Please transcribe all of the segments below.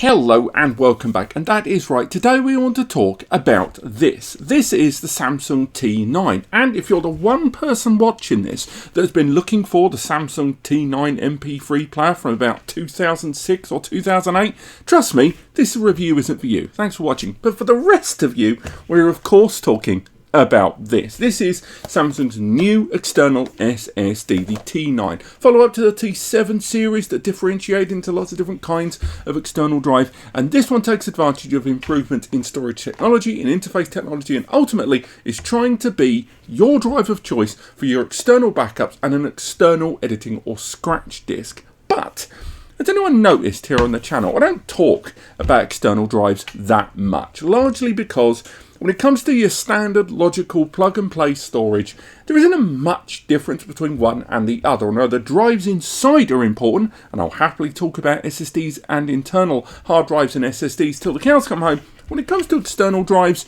Hello and welcome back, and that is right, today we want to talk about this. This is the Samsung T9, and if you're the one person watching this that has been looking for the Samsung T9 MP3 player from about 2006 or 2008, trust me, this review isn't for you. Thanks for watching. But for the rest of you, we're of course talking about this. This is Samsung's new external SSD, the T9. Follow up to the T7 series that differentiate into lots of different kinds of external drive, and this one takes advantage of improvements in storage technology, in interface technology, and ultimately is trying to be your drive of choice for your external backups and an external editing or scratch disk. But has anyone noticed here on the channel, I don't talk about external drives that much, largely because when it comes to your standard logical plug-and-play storage, there isn't a much difference between one and the other. Now, the drives inside are important, and I'll happily talk about SSDs and internal hard drives and SSDs till the cows come home. When it comes to external drives,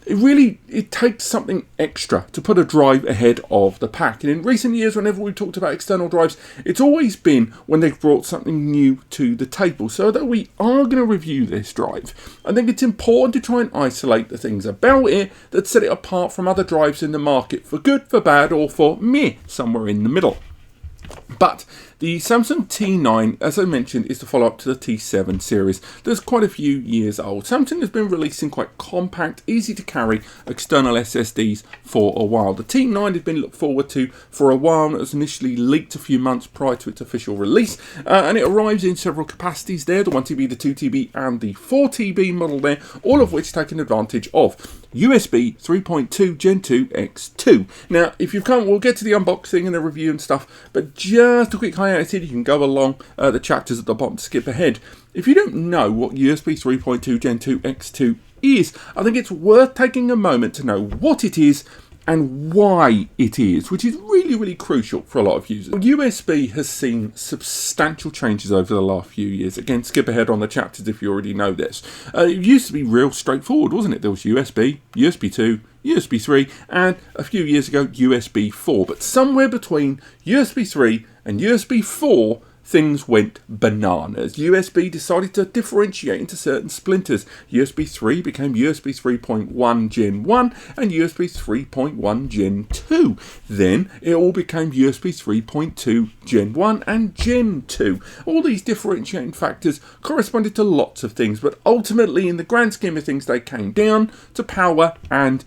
it takes something extra to put a drive ahead of the pack. And in recent years, whenever we've talked about external drives, it's always been when they've brought something new to the table. So that we are going to review this drive, I think it's important to try and isolate the things about it that set it apart from other drives in the market, for good, for bad, or for meh, somewhere in the middle. But the Samsung T9, as I mentioned, is the follow-up to the T7 series that's quite a few years old. Samsung has been releasing quite compact, easy to carry external SSDs for a while. The T9 has been looked forward to for a while. It was initially leaked a few months prior to its official release, and it arrives in several capacities there, the 1TB, the 2TB and the 4TB model there, all of which taking advantage of USB 3.2 Gen 2 X2. Now, if you've come, we'll get to the unboxing and the review and stuff, but just a quick hiatus, you can go along the chapters at the bottom to skip ahead. If you don't know what USB 3.2 Gen 2 X2 is, I think it's worth taking a moment to know what it is and why it is, which is really crucial for a lot of users. USB has seen substantial changes over the last few years. Again, skip ahead on the chapters if you already know this. It used to be real straightforward, wasn't it? There was USB, USB 2, USB 3, and a few years ago, USB 4. But somewhere between USB 3 and USB 4, things went bananas. USB decided to differentiate into certain splinters. USB 3 became USB 3.1 Gen 1 and USB 3.1 Gen 2. Then it all became USB 3.2 Gen 1 and Gen 2. All these differentiating factors corresponded to lots of things, but ultimately in the grand scheme of things they came down to power and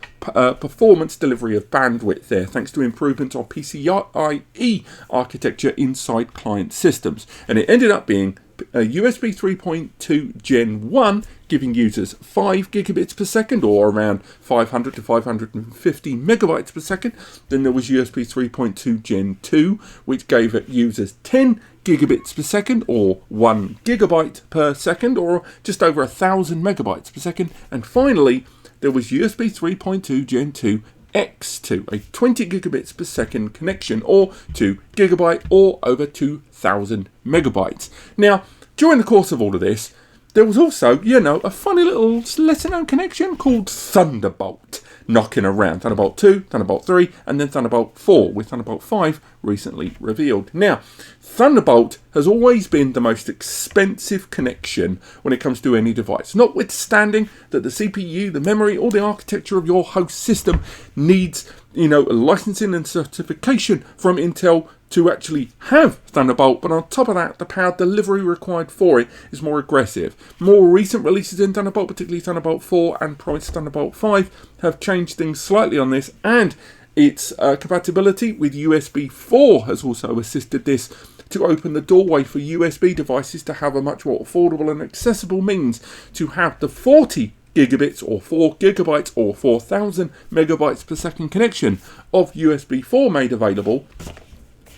performance delivery of bandwidth there, thanks to improvements on PCIe architecture inside client systems. And it ended up being USB 3.2 Gen 1, giving users 5 gigabits per second, or around 500 to 550 megabytes per second. Then there was USB 3.2 Gen 2, which gave users 10 gigabits per second, or 1 gigabyte per second, or just over 1,000 megabytes per second. And finally, there was USB 3.2 Gen 2 X2, a 20 gigabits per second connection, or 2 gigabyte, or over 2,000 megabytes. Now, during the course of all of this, there was also, a funny little lesser-known connection called Thunderbolt knocking around. Thunderbolt 2, Thunderbolt 3, and then Thunderbolt 4, with Thunderbolt 5 recently revealed. Now, Thunderbolt has always been the most expensive connection when it comes to any device, notwithstanding that the CPU, the memory, or the architecture of your host system needs, licensing and certification from Intel to actually have Thunderbolt, but on top of that, the power delivery required for it is more aggressive. More recent releases in Thunderbolt, particularly Thunderbolt 4 and promised Thunderbolt 5, have changed things slightly on this, and its compatibility with USB 4 has also assisted this to open the doorway for USB devices to have a much more affordable and accessible means to have the 40 gigabits or 4 gigabytes or 4,000 megabytes per second connection of USB 4 made available.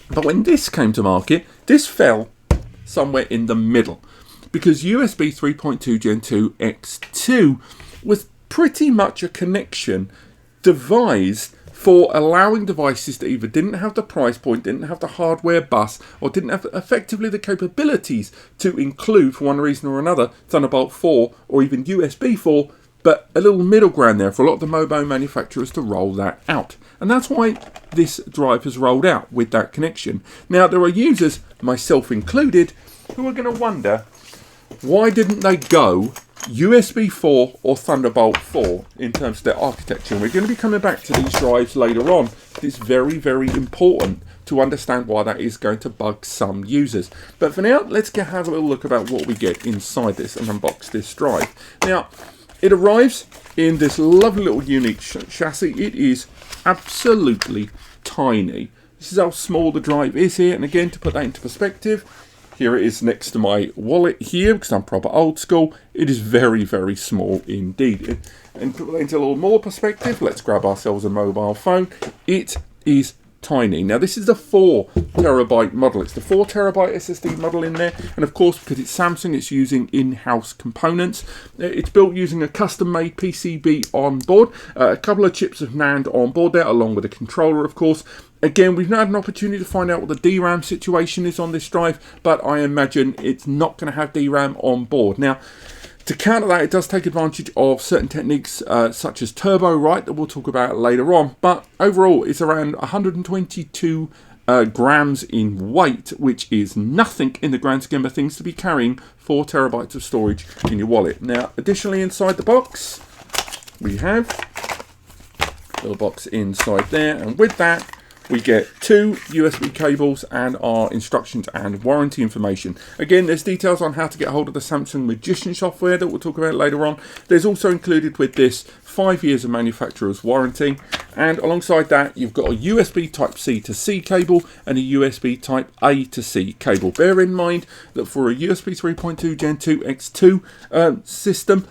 But when this came to market, this fell somewhere in the middle, because USB 3.2 Gen 2 X2 was pretty much a connection devised for allowing devices that either didn't have the price point, didn't have the hardware bus, or didn't have effectively the capabilities to include, for one reason or another, Thunderbolt 4 or even USB 4, but a little middle ground there for a lot of the mobile manufacturers to roll that out. And that's why this drive has rolled out with that connection. Now, there are users, myself included, who are going to wonder, why didn't they go USB 4 or Thunderbolt 4 in terms of their architecture? And we're going to be coming back to these drives later on. It's very, very important to understand why that is going to bug some users. But for now, let's have a little look about what we get inside this and unbox this drive. Now, it arrives in this lovely little unique chassis. It is absolutely tiny. This is how small the drive is here. And again, to put that into perspective, here it is next to my wallet here, because I'm proper old school. It is very, very small indeed. And to put that into a little more perspective, let's grab ourselves a mobile phone. It is tiny. Now, this is the 4 terabyte model. It's the 4 terabyte SSD model in there. And of course, because it's Samsung, it's using in-house components. It's built using a custom-made PCB on board. A couple of chips of NAND on board there, along with a controller, of course. Again, we've now had an opportunity to find out what the DRAM situation is on this drive, but I imagine it's not going to have DRAM on board. Now, to counter that, it does take advantage of certain techniques such as turbo write that we'll talk about later on, but overall it's around 122 grams in weight, which is nothing in the grand scheme of things to be carrying 4 terabytes of storage in your wallet. Now, additionally, inside the box, we have a little box inside there, and with that, we get 2 USB cables and our instructions and warranty information. Again, there's details on how to get hold of the Samsung Magician software that we'll talk about later on. There's also included with this 5 years of manufacturer's warranty. And alongside that, you've got a USB Type-C to C cable and a USB Type-A to C cable. Bear in mind that for a USB 3.2 Gen 2 X2 system,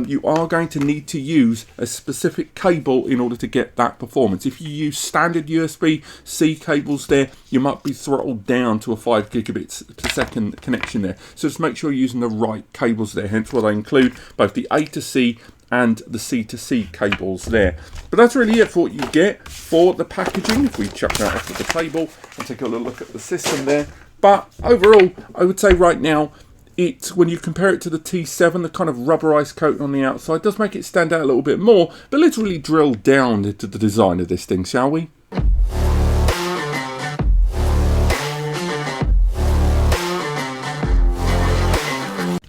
you are going to need to use a specific cable in order to get that performance. If you use standard USB-C cables there, you might be throttled down to a 5 gigabits per second connection there. So just make sure you're using the right cables there, hence why they include both the A to C and the C to C cables there. But that's really it for what you get for the packaging. If we chuck that off the table and take a little look at the system there. But overall, I would say right now, when you compare it to the T7, the kind of rubberized coat on the outside does make it stand out a little bit more. But let's really drill down into the design of this thing, shall we?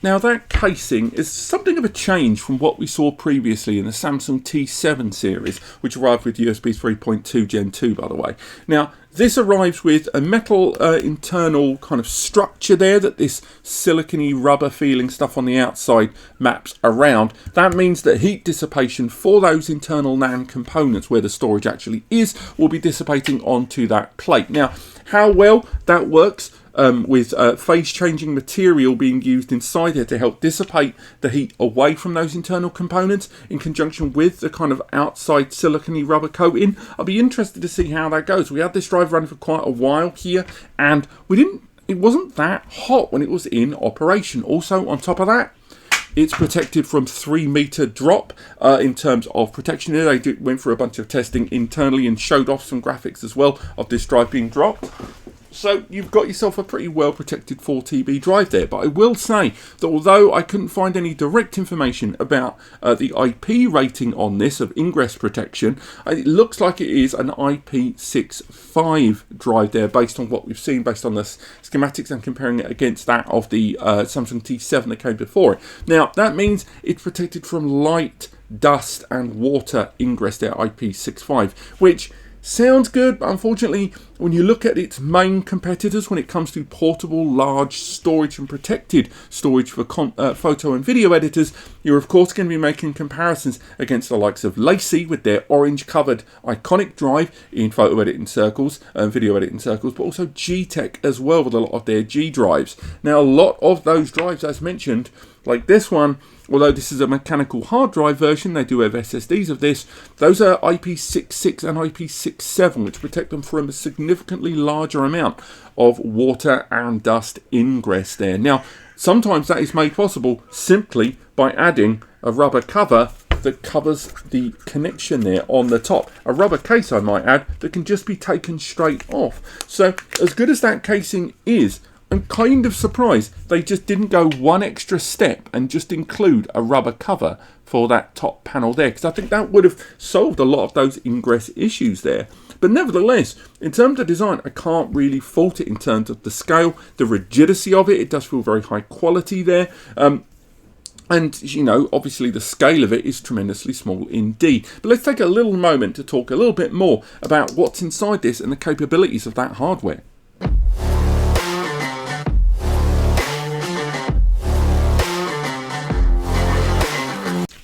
Now, that casing is something of a change from what we saw previously in the Samsung T7 series, which arrived with USB 3.2 Gen 2, by the way. Now, this arrives with a metal internal kind of structure there that this silicone rubber feeling stuff on the outside maps around. That means that heat dissipation for those internal NAND components where the storage actually is will be dissipating onto that plate. Now, how well that works with phase-changing material being used inside here to help dissipate the heat away from those internal components in conjunction with the kind of outside silicone rubber coating. I'll be interested to see how that goes. We had this drive running for quite a while here, and it wasn't that hot when it was in operation. Also, on top of that, it's protected from 3-meter drop in terms of protection. They went through a bunch of testing internally and showed off some graphics as well of this drive being dropped. So you've got yourself a pretty well protected 4TB drive there. But I will say that although I couldn't find any direct information about the IP rating on this of ingress protection, it looks like it is an IP65 drive there based on what we've seen, based on the schematics and comparing it against that of the Samsung T7 that came before it. Now, that means it's protected from light, dust and water ingress there, IP65, which sounds good, but unfortunately, when you look at its main competitors when it comes to portable, large storage and protected storage for photo and video editors, you're of course going to be making comparisons against the likes of Lacey with their orange-covered iconic drive in photo editing circles and video editing circles, but also G-Tech as well with a lot of their G drives. Now, a lot of those drives, as mentioned, like this one, although this is a mechanical hard drive version, they do have SSDs of this. Those are IP66 and IP67, which protect them from a significantly larger amount of water and dust ingress there. Now, sometimes that is made possible simply by adding a rubber cover that covers the connection there on the top. A rubber case, I might add, that can just be taken straight off. So, as good as that casing is, I'm kind of surprised they just didn't go one extra step and just include a rubber cover for that top panel there, because I think that would have solved a lot of those ingress issues there. But nevertheless, in terms of design, I can't really fault it in terms of the scale, the rigidity of it. It does feel very high quality there. And, you know, obviously the scale of it is tremendously small indeed. But let's take a little moment to talk a little bit more about what's inside this and the capabilities of that hardware.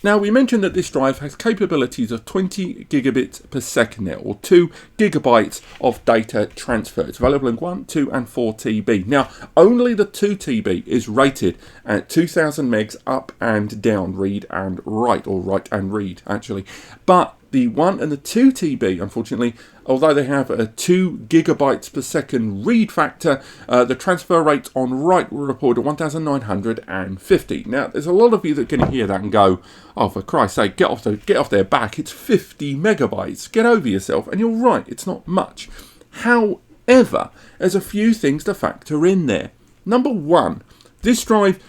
Now, we mentioned that this drive has capabilities of 20 gigabits per second there, or 2 gigabytes of data transfer. It's available in 1, 2 and 4 TB. Now, only the 2 TB is rated at 2000 megs up and down, read and write, or write and read, actually. But the 1 and the 2 TB, unfortunately, although they have a 2 gigabytes per second read factor, the transfer rates on write were reported 1950. Now, there's a lot of you that can hear that and go, oh, for Christ's sake, get off their back. It's 50 megabytes. Get over yourself. And you're right, it's not much. However, there's a few things to factor in there. Number one, this drive,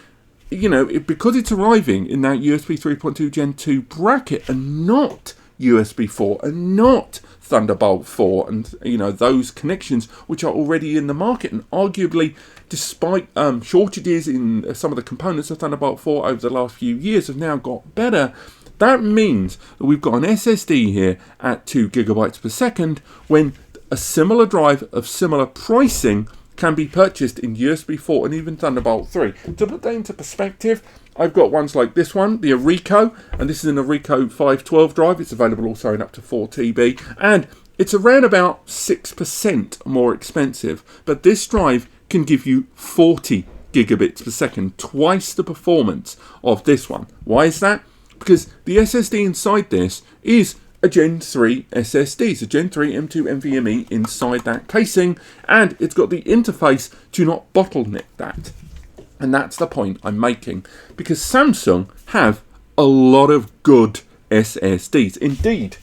you know, because it's arriving in that USB 3.2 Gen 2 bracket and not USB 4 and not Thunderbolt 4 and, you know, those connections which are already in the market, and arguably, despite shortages in some of the components of Thunderbolt 4 over the last few years, have now got better. That means that we've got an SSD here at 2 gigabytes per second when a similar drive of similar pricing can be purchased in USB 4 and even Thunderbolt 3. To put that into perspective, I've got ones like this one, the Arico, and this is an Arico 512 drive. It's available also in up to 4 TB, and it's around about 6% more expensive. But this drive can give you 40 gigabits per second, twice the performance of this one. Why is that? Because the SSD inside this is a Gen 3 SSD. It's a Gen 3 M2 NVMe inside that casing, and it's got the interface to not bottleneck that. And that's the point I'm making, because Samsung have a lot of good SSDs. Indeed,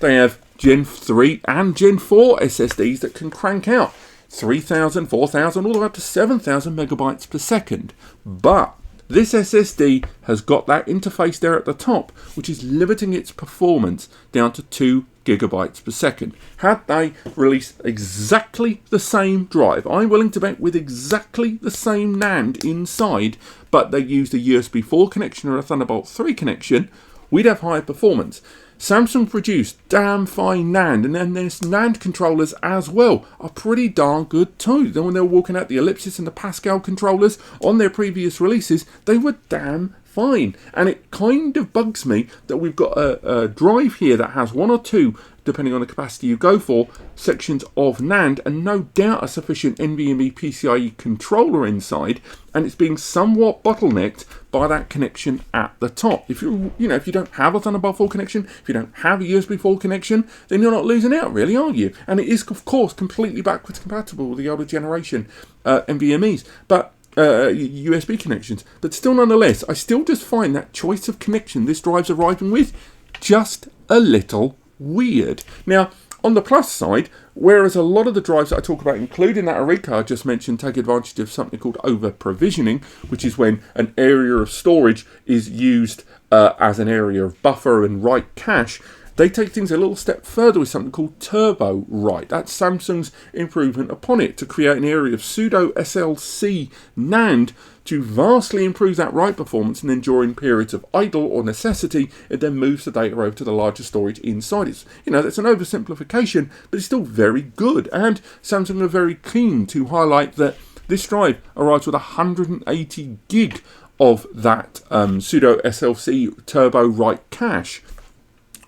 they have Gen 3 and Gen 4 SSDs that can crank out 3,000, 4,000, all the way up to 7,000 megabytes per second. But this SSD has got that interface there at the top, which is limiting its performance down to 2 gigabytes per second. Had they released exactly the same drive, I'm willing to bet with exactly the same NAND inside, but they used a USB 4 connection or a Thunderbolt 3 connection, we'd have higher performance. Samsung produced damn fine NAND, and then there's NAND controllers as well are pretty darn good too. Then when they were walking out the Ellipsis and the Pascal controllers on their previous releases, they were damn fine. And it kind of bugs me that we've got a drive here that has 1 or 2, depending on the capacity you go for, sections of NAND, and no doubt a sufficient NVMe PCIe controller inside, and it's being somewhat bottlenecked by that connection at the top. If you don't have a Thunderbolt 4 connection, if you don't have a USB 4 connection, then you're not losing out, really, are you? And it is, of course, completely backwards compatible with the older generation NVMe's, but USB connections. But still, nonetheless, I still just find that choice of connection this drive's arriving with just a little weird. Now, on the plus side, whereas a lot of the drives that I talk about, including that Arica I just mentioned, take advantage of something called over-provisioning, which is when an area of storage is used as an area of buffer and write cache, they take things a little step further with something called turbo write. That's Samsung's improvement upon it to create an area of pseudo SLC NAND to vastly improve that write performance, and then during periods of idle or necessity, it then moves the data over to the larger storage inside it. You know, that's an oversimplification, but it's still very good. And Samsung are very keen to highlight that this drive arrives with 180 gig of that pseudo SLC turbo write cache,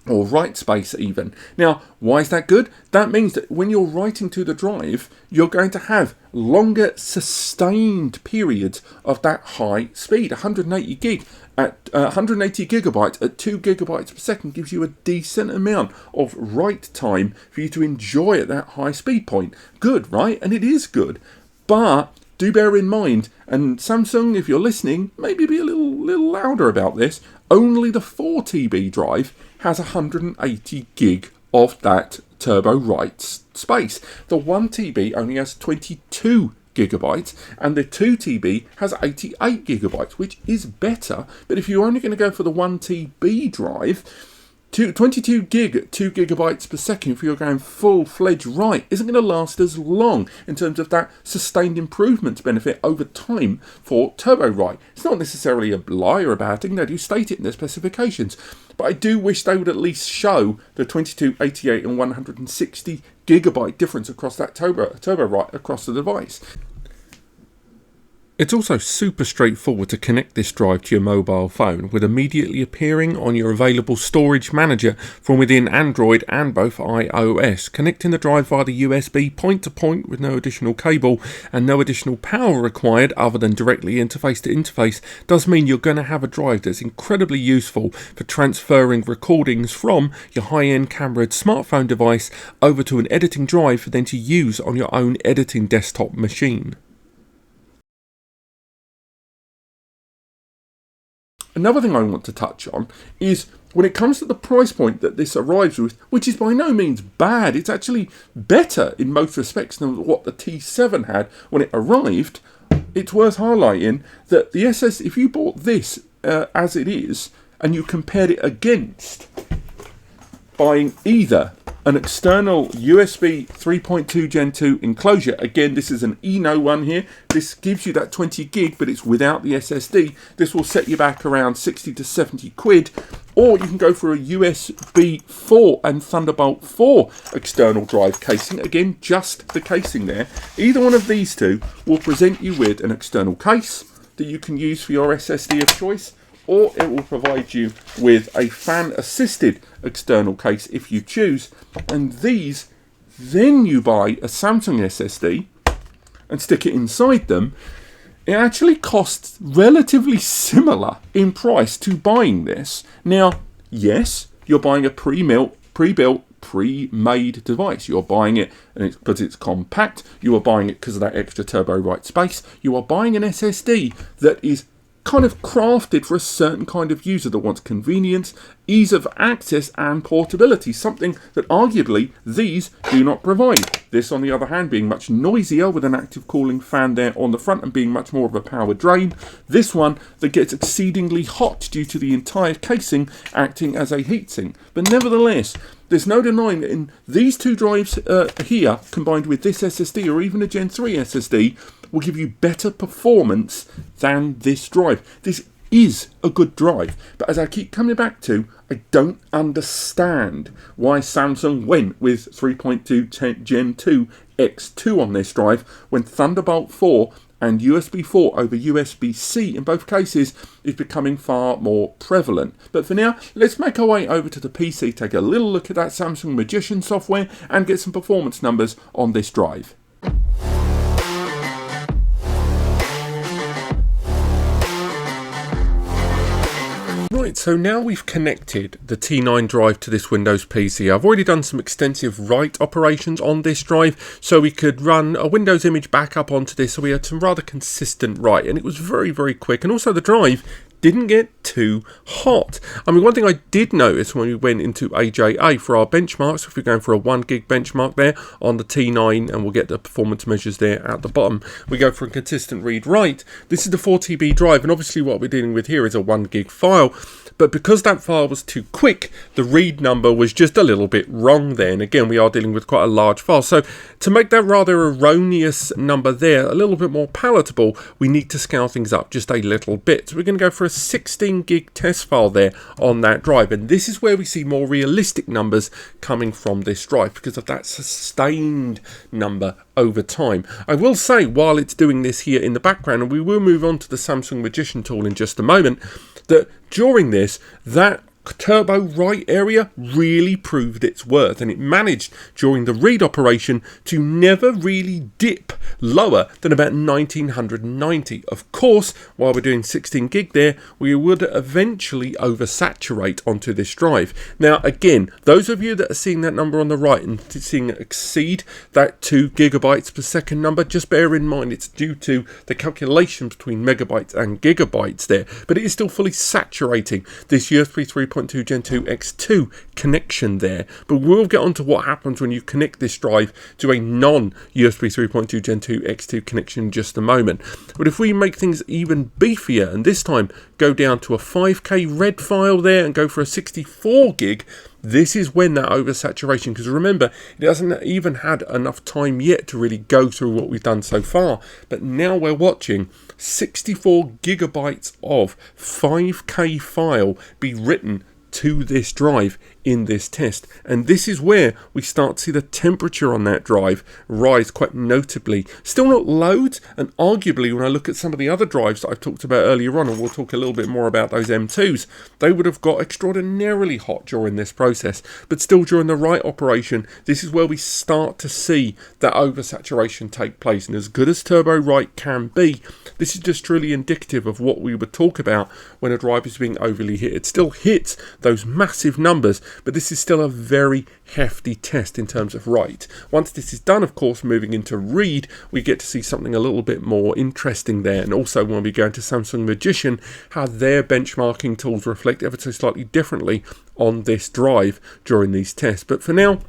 or write space even. Now, why is that good? That means that when you're writing to the drive, you're going to have longer sustained periods of that high speed. 180 gig at 180 gigabytes at 2 gigabytes per second gives you a decent amount of write time for you to enjoy at that high speed point. Good, right? And it is good. But do bear in mind, and Samsung, if you're listening, maybe be a little louder about this, only the 4 TB drive has 180 gig of that turbo write space. The 1 TB only has 22 gigabytes, and the 2 TB has 88 gigabytes, which is better. But if you're only going to go for the 1 TB drive, 22 gig at 2 gigabytes per second, if you're going full-fledged write, isn't going to last as long in terms of that sustained improvements benefit over time for turbo write. It's not necessarily a lie or a bad thing, they do state it in their specifications, but I do wish they would at least show the 22, 88 and 160 gigabyte difference across that turbo write across the device. It's also super straightforward to connect this drive to your mobile phone, with immediately appearing on your available storage manager from within Android and both iOS. Connecting the drive via the USB point-to-point with no additional cable and no additional power required other than directly interface to interface does mean you're going to have a drive that's incredibly useful for transferring recordings from your high-end cameraed smartphone device over to an editing drive for then to use on your own editing desktop machine. Another thing I want to touch on is when it comes to the price point that this arrives with, which is by no means bad, it's actually better in most respects than what the T7 had when it arrived. It's worth highlighting that the if you bought this as it is and you compared it against buying either an external USB 3.2 Gen 2 enclosure, again this is an Eno one here, this gives you that 20 gig but it's without the SSD, this will set you back around 60 to 70 quid, or you can go for a USB 4 and Thunderbolt 4 external drive casing, again just the casing there. Either one of these two will present you with an external case that you can use for your SSD of choice, or it will provide you with a fan-assisted external case if you choose. And these, then you buy a Samsung SSD and stick it inside them. It actually costs relatively similar in price to buying this. Now, yes, you're buying a pre-built, pre-made device. You're buying it because it's compact. You are buying it because of that extra turbo write space. You are buying an SSD that is kind of crafted for a certain kind of user that wants convenience, ease of access and portability, something that arguably these do not provide. This on the other hand being much noisier with an active cooling fan there on the front and being much more of a power drain. This one that gets exceedingly hot due to the entire casing acting as a heatsink. But nevertheless, there's no denying that in these two drives here, combined with this SSD or even a Gen 3 SSD, will give you better performance than this drive. This is a good drive, but as I keep coming back to, I don't understand why Samsung went with 3.2 Gen 2 X2 on this drive when Thunderbolt 4 and USB 4 over USB-C in both cases is becoming far more prevalent. But for now, let's make our way over to the PC, take a little look at that Samsung Magician software and get some performance numbers on this drive. Right, so now we've connected the T9 drive to this Windows PC. I've already done some extensive write operations on this drive, so we could run a Windows image backup onto this, so we had some rather consistent write, and it was very, very quick. And also the drive didn't get too hot. I mean, one thing I did notice when we went into AJA for our benchmarks, if we're going for a 1 gig benchmark there on the T9, and we'll get the performance measures there at the bottom, we go for a consistent read-write. This is the 4TB drive, and obviously what we're dealing with here is a 1 gig file, but because that file was too quick, the read number was just a little bit wrong there, and again, we are dealing with quite a large file, so to make that rather erroneous number there a little bit more palatable, we need to scale things up just a little bit. So we're going to go for a 16 gig test file there on that drive, and this is where we see more realistic numbers coming from this drive because of that sustained number over time. I will say, while it's doing this here in the background, and we will move on to the Samsung Magician tool in just a moment, that during this, that turbo write area really proved its worth, and it managed during the read operation to never really dip lower than about 1990. Of course, while we're doing 16 gig there, we would eventually oversaturate onto this drive. Now again, those of you that are seeing that number on the right and seeing it exceed that 2 gigabytes per second number, just bear in mind it's due to the calculation between megabytes and gigabytes there, but it is still fully saturating this USB 3.2 3.2 Gen 2 X2 connection there, but we'll get on to what happens when you connect this drive to a non-USB 3.2 Gen 2 X2 connection in just a moment. But if we make things even beefier and this time go down to a 5K RED file there and go for a 64 gig, this is when that oversaturation, because remember, it hasn't even had enough time yet to really go through what we've done so far, but now we're watching 64 gigabytes of 5K file be written to this drive in this test, and this is where we start to see the temperature on that drive rise quite notably. Still not loads, and arguably when I look at some of the other drives that I've talked about earlier on, and we'll talk a little bit more about those M2s, they would have got extraordinarily hot during this process, but still during the right operation, this is where we start to see that oversaturation take place. And as good as turbo write can be, this is just truly indicative of what we would talk about when a drive is being overly hit. It still hits those massive numbers, but this is still a very hefty test in terms of write. Once this is done, of course, moving into read, we get to see something a little bit more interesting there. And also when we go into Samsung Magician, how their benchmarking tools reflect ever so slightly differently on this drive during these tests. But for now,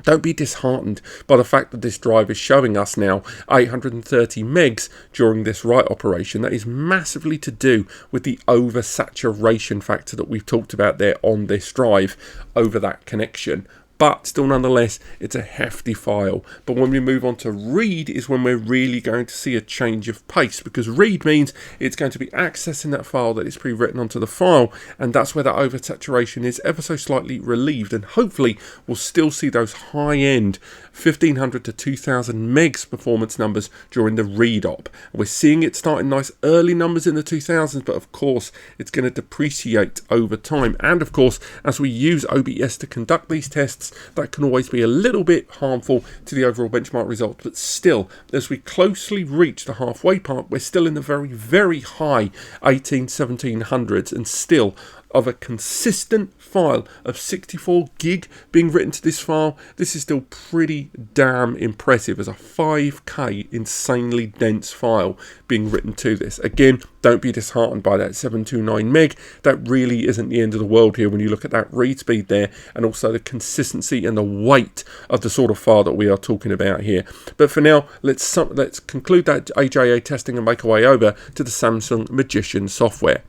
don't be disheartened by the fact that this drive is showing us now 830 megs during this write operation. That is massively to do with the oversaturation factor that we've talked about there on this drive over that connection. But still, nonetheless, it's a hefty file. But when we move on to read is when we're really going to see a change of pace, because read means it's going to be accessing that file that is pre-written onto the file, and that's where that oversaturation is ever so slightly relieved, and hopefully we'll still see those high-end 1500 to 2000 megs performance numbers during the read op. We're seeing it starting nice early numbers in the 2000s, but of course it's going to depreciate over time. And of course, as we use OBS to conduct these tests, that can always be a little bit harmful to the overall benchmark results. But still, as we closely reach the halfway part, we're still in the very, very high 1700s, and still of a consistent file of 64 gig being written to this file. This is still pretty damn impressive as a 5K insanely dense file being written to this. Again, don't be disheartened by that 729 meg. That really isn't the end of the world here when you look at that read speed there, and also the consistency and the weight of the sort of file that we are talking about here. But for now, let's conclude that AJA testing and make our way over to the Samsung Magician software.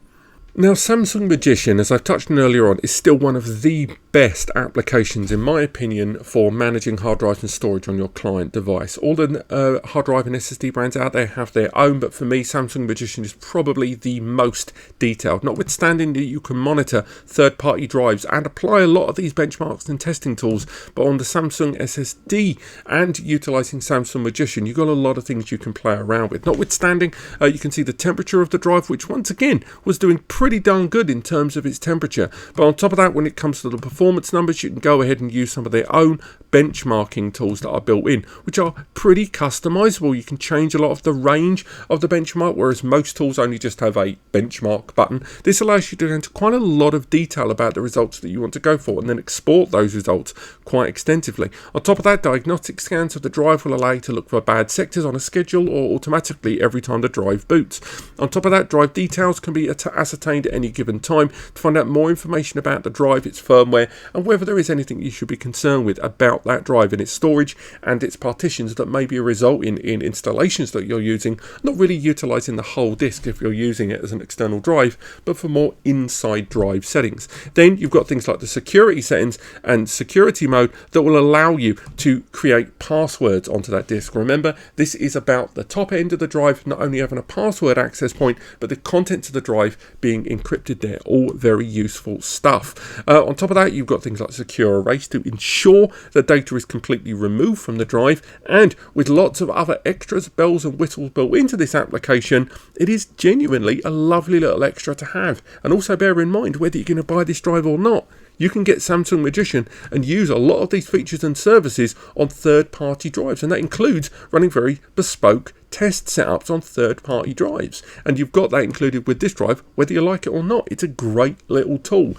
Now, Samsung Magician, as I've touched on earlier on, is still one of the best applications, in my opinion, for managing hard drives and storage on your client device. All the hard drive and SSD brands out there have their own, but for me, Samsung Magician is probably the most detailed. Notwithstanding that you can monitor third-party drives and apply a lot of these benchmarks and testing tools, but on the Samsung SSD and utilizing Samsung Magician, you've got a lot of things you can play around with. Notwithstanding, you can see the temperature of the drive, which once again was doing pretty darn good in terms of its temperature. But on top of that, when it comes to the performance numbers, you can go ahead and use some of their own benchmarking tools that are built in, which are pretty customizable. You can change a lot of the range of the benchmark, whereas most tools only just have a benchmark button. This allows you to go into quite a lot of detail about the results that you want to go for, and then export those results quite extensively. On top of that, diagnostic scans of the drive will allow you to look for bad sectors on a schedule or automatically every time the drive boots. On top of that, drive details can be ascertained at any given time to find out more information about the drive, its firmware, and whether there is anything you should be concerned with about that drive and its storage and its partitions that may be a result in installations that you're using, not really utilizing the whole disk if you're using it as an external drive, but for more inside drive settings. Then you've got things like the security settings and security mode that will allow you to create passwords onto that disk. Remember, this is about the top end of the drive not only having a password access point, but the contents of the drive being encrypted there. All very useful stuff. On top of that, you've got things like secure erase to ensure that data is completely removed from the drive, and with lots of other extras, bells and whistles built into this application, it is genuinely a lovely little extra to have. And also bear in mind, whether you're going to buy this drive or not, you can get Samsung Magician and use a lot of these features and services on third-party drives, and that includes running very bespoke test setups on third-party drives. And you've got that included with this drive, whether you like it or not. It's a great little tool.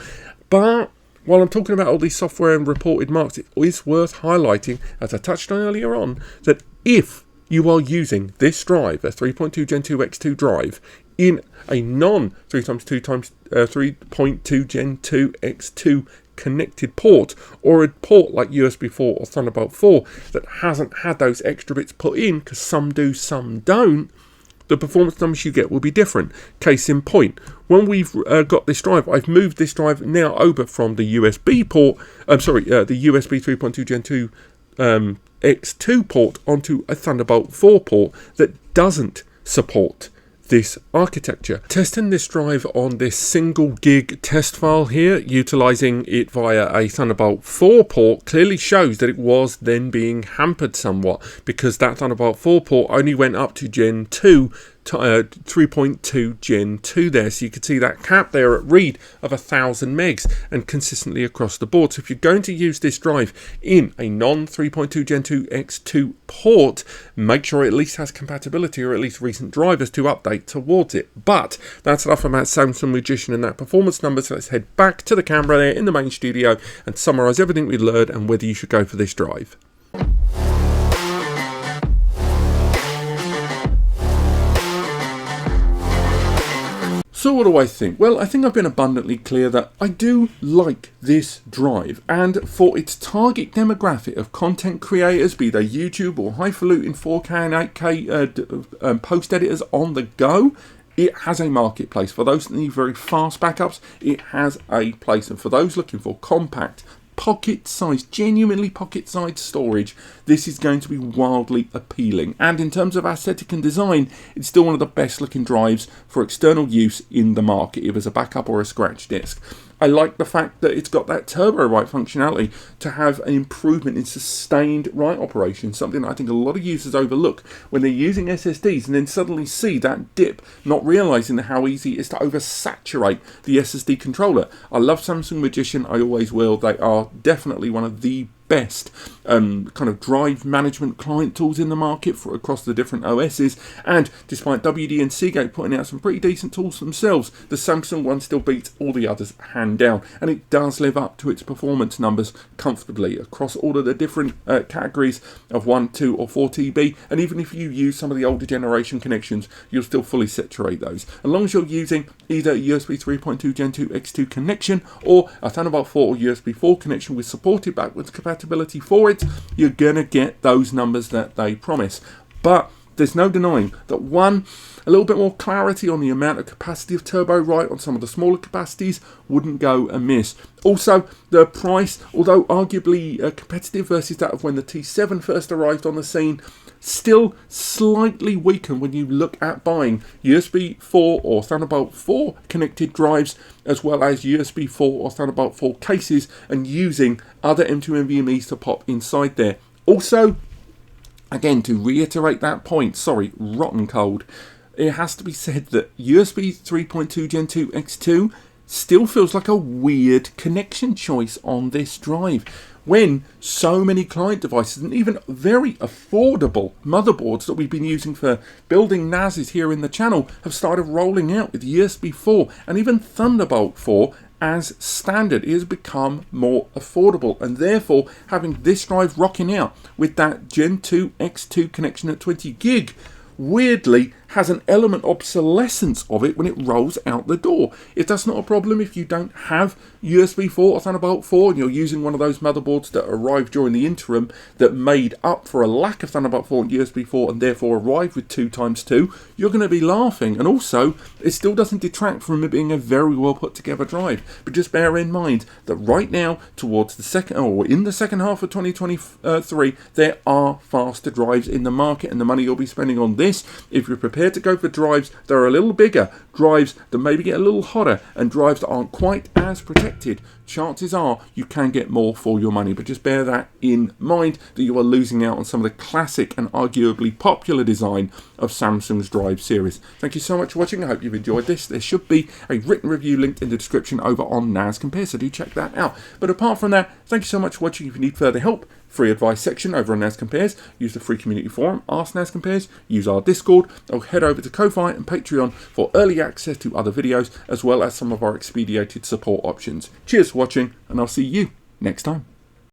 But while I'm talking about all these software and reported marks, it is worth highlighting, as I touched on earlier on, that if you are using this drive, a 3.2 Gen 2 X2 drive, in a non 3.2 Gen 2 X2 connected port, or a port like USB 4 or Thunderbolt 4 that hasn't had those extra bits put in, because some do, some don't, the performance numbers you get will be different. Case in point, when we've got this drive, I've moved this drive now over from the USB port, the USB 3.2 Gen 2 X2 port onto a Thunderbolt 4 port that doesn't support this architecture. Testing this drive on this single gig test file here, utilizing it via a Thunderbolt 4 port, clearly shows that it was then being hampered somewhat, because that Thunderbolt 4 port only went up to Gen 2 3.2 Gen 2 there, so you can see that cap there at read of 1000 megs and consistently across the board. So if you're going to use this drive in a non 3.2 Gen 2 X2 port, make sure it at least has compatibility, or at least recent drivers to update towards it. But that's enough about Samsung Magician and that performance number, so let's head back to the camera there in the main studio and summarize everything we learned and whether you should go for this drive. So what do I think? Well, I think I've been abundantly clear that I do like this drive, and for its target demographic of content creators, be they YouTube or highfalutin 4K and 8K post editors on the go, it has a marketplace. For those that need very fast backups, it has a place, and for those looking for compact, pocket-sized, genuinely pocket-sized storage, this is going to be wildly appealing. And in terms of aesthetic and design, it's still one of the best looking drives for external use in the market, either as a backup or a scratch disk. I like the fact that it's got that turbo write functionality to have an improvement in sustained write operation, something that I think a lot of users overlook when they're using SSDs and then suddenly see that dip, not realizing how easy it is to oversaturate the SSD controller. I love Samsung Magician, I always will. They are definitely one of the best kind of drive management client tools in the market for across the different OSs, and despite WD and Seagate putting out some pretty decent tools themselves, the Samsung one still beats all the others hand down, and it does live up to its performance numbers comfortably across all of the different categories of 1, 2 or 4 TB, and even if you use some of the older generation connections, you'll still fully saturate those. As long as you're using either a USB 3.2 Gen 2 X2 connection or a Thunderbolt 4 or USB 4 connection with supported backwards compatibility for it, you're gonna get those numbers that they promise. But there's no denying that a little bit more clarity on the amount of capacity of turbo write on some of the smaller capacities wouldn't go amiss. Also, the price, although arguably competitive versus that of when the T7 first arrived on the scene, still slightly weakened when you look at buying USB 4 or Thunderbolt 4 connected drives, as well as USB 4 or Thunderbolt 4 cases, and using other M2 NVMe's to pop inside there. Also, again, to reiterate that point, sorry, rotten cold, it has to be said that USB 3.2 Gen 2 X2 still feels like a weird connection choice on this drive, when so many client devices and even very affordable motherboards that we've been using for building NASs here in the channel have started rolling out with USB 4 and even Thunderbolt 4 as standard. It has become more affordable, and therefore having this drive rocking out with that Gen 2 X2 connection at 20 gig weirdly has an element obsolescence of it when it rolls out the door. If that's not a problem, if you don't have USB 4 or Thunderbolt 4 and you're using one of those motherboards that arrived during the interim that made up for a lack of Thunderbolt 4 and USB 4 and therefore arrived with 2x2, you're going to be laughing. And also, it still doesn't detract from it being a very well put together drive. But just bear in mind that right now, towards the second, or in the second half of 2023, there are faster drives in the market, and the money you'll be spending on this, if you're prepared to go for drives that are a little bigger, drives that maybe get a little hotter, and drives that aren't quite as protected, chances are you can get more for your money. But just bear that in mind, that you are losing out on some of the classic and arguably popular design of Samsung's drive series. Thank you so much for watching. I hope you've enjoyed this. There should be a written review linked in the description over on NAS Compare, so do check that out. But apart from that, thank you so much for watching. If you need further help, free advice section over on NAS Compares, use the free community forum, ask NAS Compares, use our Discord, or head over to Ko-Fi and Patreon for early access to other videos, as well as some of our expedited support options. Cheers for watching, and I'll see you next time.